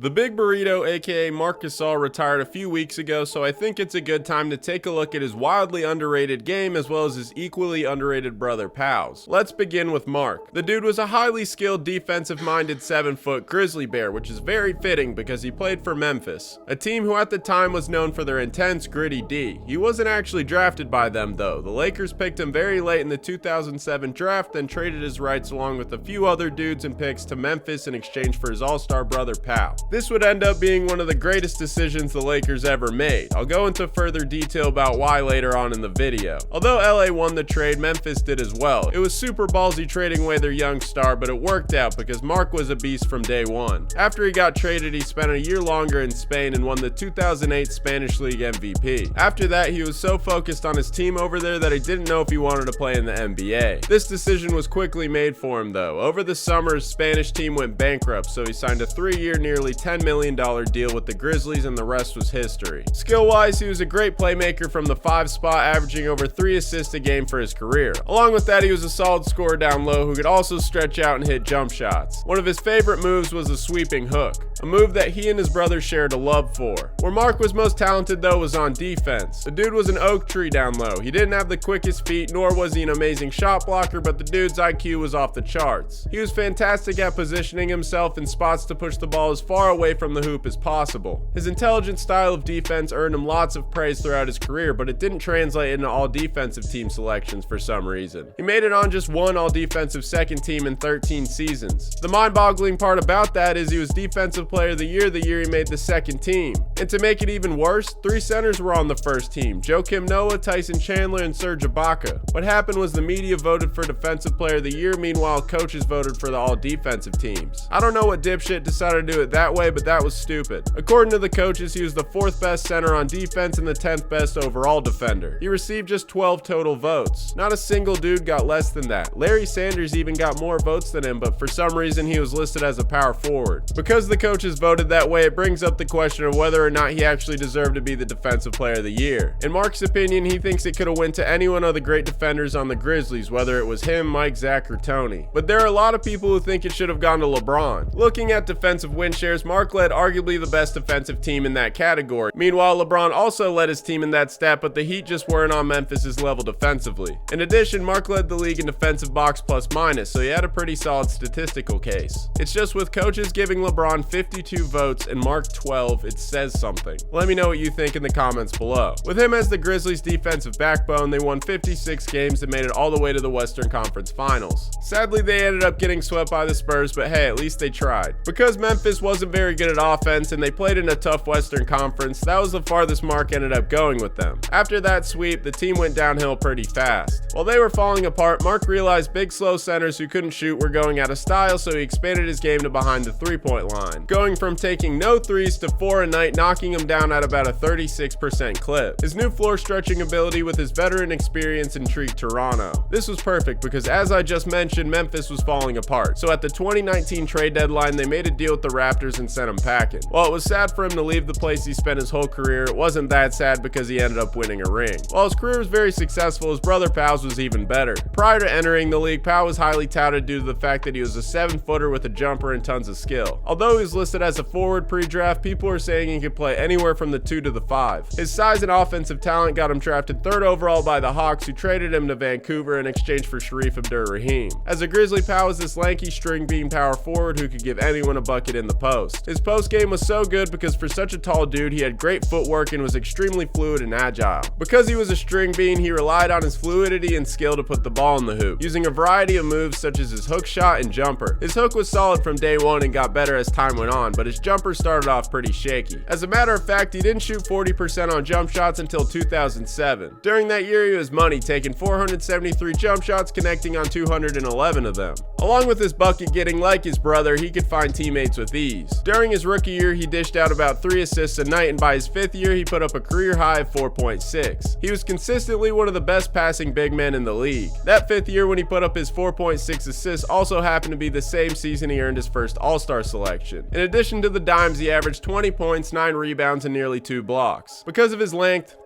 The Big Burrito, aka Marc Gasol, retired a few weeks ago, so I think it's a good time to take a look at his wildly underrated game as well as his equally underrated brother Pau's. Let's begin with Marc. The dude was a highly skilled, defensive-minded 7-foot grizzly bear, which is very fitting because he played for Memphis, a team who at the time was known for their intense, gritty D. He wasn't actually drafted by them though. The Lakers picked him very late in the 2007 draft, then traded his rights along with a few other dudes and picks to Memphis in exchange for his all-star brother Pau. This would end up being one of the greatest decisions the Lakers ever made. I'll go into further detail about why later on in the video. Although LA won the trade, Memphis did as well. It was super ballsy trading away their young star, but it worked out because Marc was a beast from day one. After he got traded, he spent a year longer in Spain and won the 2008 Spanish League MVP. After that, he was so focused on his team over there that he didn't know if he wanted to play in the NBA. This decision was quickly made for him though. Over the summer, his Spanish team went bankrupt, so he signed a 3-year, nearly $10 million deal with the Grizzlies, and the rest was history. Skill-wise, he was a great playmaker from the 5 spot, averaging over 3 assists a game for his career. Along with that, he was a solid scorer down low who could also stretch out and hit jump shots. One of his favorite moves was a sweeping hook, a move that he and his brother shared a love for. Where Marc was most talented though was on defense. The dude was an oak tree down low. He didn't have the quickest feet, nor was he an amazing shot blocker, but the dude's IQ was off the charts. He was fantastic at positioning himself in spots to push the ball as far away from the hoop as possible. His intelligent style of defense earned him lots of praise throughout his career, but it didn't translate into all defensive team selections for some reason. He made it on just one all defensive second team in 13 seasons. The mind-boggling part about that is he was defensive player of the year he made the second team. And to make it even worse, 3 centers were on the first team: Joakim Noah, Tyson Chandler, and Serge Ibaka. What happened was the media voted for defensive player of the year, meanwhile coaches voted for the all defensive teams. I don't know what dipshit decided to do it that way, but that was stupid. According to the coaches, he was the 4th best center on defense and the 10th best overall defender. He received just 12 total votes. Not a single dude got less than that. Larry Sanders even got more votes than him, but for some reason he was listed as a power forward. Because the coaches voted that way, it brings up the question of whether or not he actually deserved to be the defensive player of the year. In Marc's opinion, he thinks it could have went to any one of the great defenders on the Grizzlies, whether it was him, Mike, Zach, or Tony. But there are a lot of people who think it should have gone to LeBron. Looking at defensive win shares, Marc led arguably the best defensive team in that category. Meanwhile, LeBron also led his team in that stat, but the Heat just weren't on Memphis's level defensively. In addition, Marc led the league in defensive box plus minus, so he had a pretty solid statistical case. It's just with coaches giving LeBron 52 votes and Marc 12, it says something. Let me know what you think in the comments below. With him as the Grizzlies' defensive backbone, they won 56 games and made it all the way to the Western Conference Finals. Sadly, they ended up getting swept by the Spurs, but hey, at least they tried. Because Memphis wasn't very good at offense and they played in a tough Western Conference, that was the farthest Marc ended up going with them. After that sweep, the team went downhill pretty fast. While they were falling apart, Marc realized big slow centers who couldn't shoot were going out of style, so he expanded his game to behind the 3-point line, going from taking no threes to 4 a night, knocking him down at about a 36% clip. His new floor stretching ability with his veteran experience intrigued Toronto. This was perfect because, as I just mentioned, Memphis was falling apart, so at the 2019 trade deadline they made a deal with the Raptors and sent him packing. While it was sad for him to leave the place he spent his whole career, it wasn't that sad because he ended up winning a ring. While his career was very successful, his brother Pau's was even better. Prior to entering the league, Pau was highly touted due to the fact that he was a 7-footer with a jumper and tons of skill. Although he was listed as a forward pre-draft, people are saying he could play anywhere from the 2 to the 5. His size and offensive talent got him drafted 3rd overall by the Hawks, who traded him to Vancouver in exchange for Sharif Abdur-Rahim. As a Grizzly, Pau was this lanky string bean power forward who could give anyone a bucket in the post. His post game was so good because for such a tall dude, he had great footwork and was extremely fluid and agile. Because he was a string bean, he relied on his fluidity and skill to put the ball in the hoop, using a variety of moves such as his hook shot and jumper. His hook was solid from day one and got better as time went on, but his jumper started off pretty shaky. As a matter of fact, he didn't shoot 40% on jump shots until 2007. During that year, he was money, taking 473 jump shots, connecting on 211 of them. Along with his bucket getting, like his brother, he could find teammates with ease. During his rookie year, he dished out about 3 assists a night, and by his 5th year, he put up a career high of 4.6. He was consistently one of the best passing big men in the league. That 5th year when he put up his 4.6 assists also happened to be the same season he earned his first All-Star selection. In addition to the dimes, he averaged 20 points, 9 rebounds, and nearly 2 blocks. Because of his length,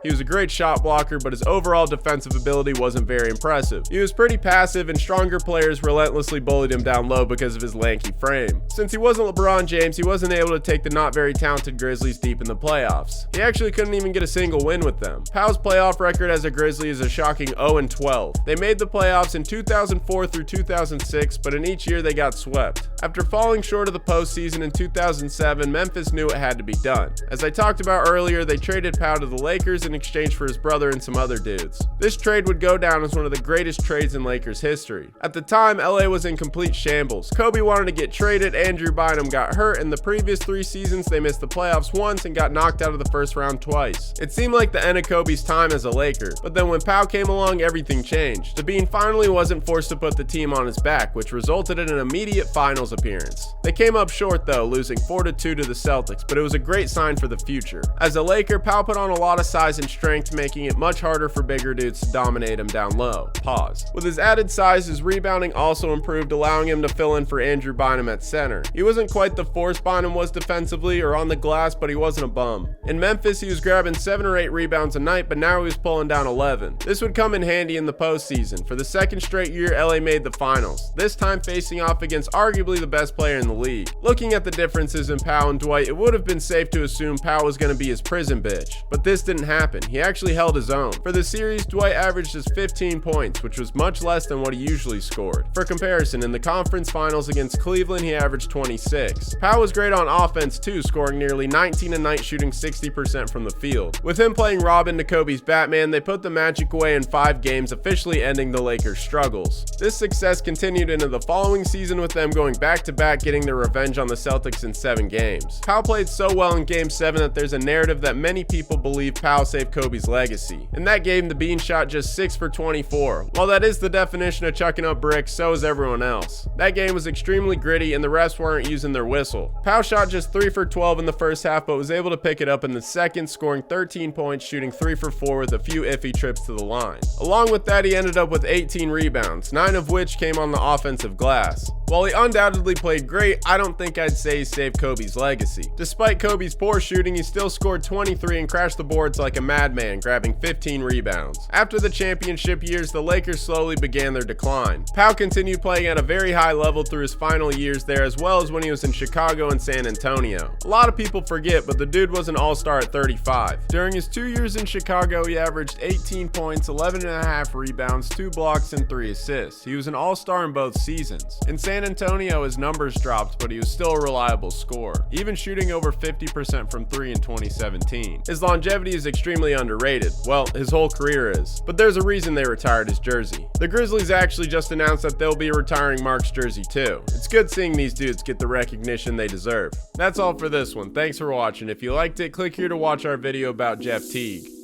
he was a great shot blocker, but his overall defensive ability wasn't very impressive. He was pretty passive, and stronger players relentlessly bullied him down low because of his lanky frame. Since he wasn't LeBron LeBron James, he wasn't able to take the not very talented Grizzlies deep in the playoffs. He actually couldn't even get a single win with them. Pau's playoff record as a Grizzly is a shocking 0-12. They made the playoffs in 2004 through 2006, but in each year they got swept. After falling short of the postseason in 2007, Memphis knew it had to be done. As I talked about earlier, they traded Pau to the Lakers in exchange for his brother and some other dudes. This trade would go down as one of the greatest trades in Lakers history. At the time, LA was in complete shambles. Kobe wanted to get traded, Andrew Bynum got hurt, and the previous 3 seasons they missed the playoffs once and got knocked out of the first round twice. It seemed like the end of Kobe's time as a Laker, but then when Pau came along, everything changed. The Bean finally wasn't forced to put the team on his back, which resulted in an immediate finals appearance. They came up short though, losing 4-2 to the Celtics, but it was a great sign for the future. As a Laker, Pau put on a lot of size and strength, making it much harder for bigger dudes to dominate him down low. Pause. With his added size, his rebounding also improved, allowing him to fill in for Andrew Bynum at center. He wasn't quite the force Bynum was defensively or on the glass, but he wasn't a bum. In Memphis, he was grabbing 7 or 8 rebounds a night, but now he was pulling down 11. This would come in handy in the postseason. For the second straight year, LA made the finals, this time facing off against arguably the best player in the league. Looking at the differences in Pau and Dwight, it would have been safe to assume Pau was going to be his prison bitch, but this didn't happen. He actually held his own. For the series, Dwight averaged just 15 points, which was much less than what he usually scored. For comparison, in the conference finals against Cleveland, he averaged 26. Pau was great on offense too, scoring nearly 19 a night, shooting 60% from the field. With him playing Robin to Kobe's Batman, they put the Magic away in 5 games, officially ending the Lakers' struggles. This success continued into the following season, with them going back-to-back, getting their revenge on the Celtics in 7 games. Pau played so well in Game 7 that there's a narrative that many people believe Pau saved Kobe's legacy. In that game, the Bean shot just 6 for 24. While that is the definition of chucking up bricks, so is everyone else. That game was extremely gritty and the refs weren't using their whistle. Pau shot just 3 for 12 in the first half, but was able to pick it up in the second, scoring 13 points, shooting 3 for 4 with a few iffy trips to the line. Along with that, he ended up with 18 rebounds, 9 of which came on the offensive glass. While he undoubtedly played great, I don't think I'd say he saved Kobe's legacy. Despite Kobe's poor shooting, he still scored 23 and crashed the boards like a madman, grabbing 15 rebounds. After the championship years, the Lakers slowly began their decline. Pau continued playing at a very high level through his final years there, as well as when he was in Chicago and San Antonio. A lot of people forget, but the dude was an all-star at 35. During his 2 years in Chicago, he averaged 18 points, 11.5 rebounds, 2 blocks, and 3 assists. He was an all-star in both seasons. In San Antonio, his numbers dropped, but he was still a reliable scorer, even shooting over 50% from 3 in 2017. His longevity is extremely underrated. Well, his whole career is. But there's a reason they retired his jersey. The Grizzlies actually just announced that they'll be retiring Marc's jersey too. It's good seeing these dudes get the recognition they deserve. That's all for this one. Thanks for watching. If you liked it, click here to watch our video about Jeff Teague.